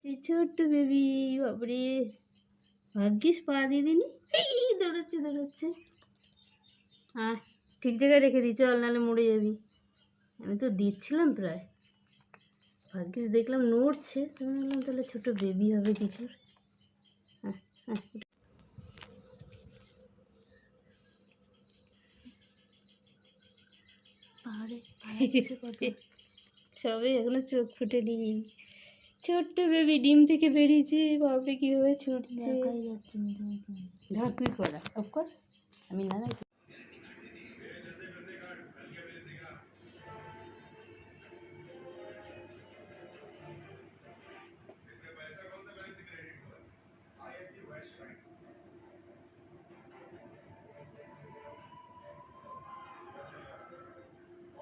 এই ছোট্ট বেবি, বাবরে ভাগ্যিস পা দিয়ে দিনি। এই দৌড়াচ্ছে। হ্যাঁ, ঠিক জায়গায় রেখে দিই, চল নাহলে মরে যাবি। আমি তো দিচ্ছিলাম প্রায়, ভাগ্যিস দেখলাম নড়ছে, বললাম তাহলে ছোটো বেবি হবে কিছুর। হ্যাঁ হ্যাঁ, সবে এখনো চোখ ফুটেনি। ছোট্ট বেবি ডিম থেকে বেরিয়েছে, বাপরে কীভাবে ছুটছে। ধর তুই করা অফ কর, আমি না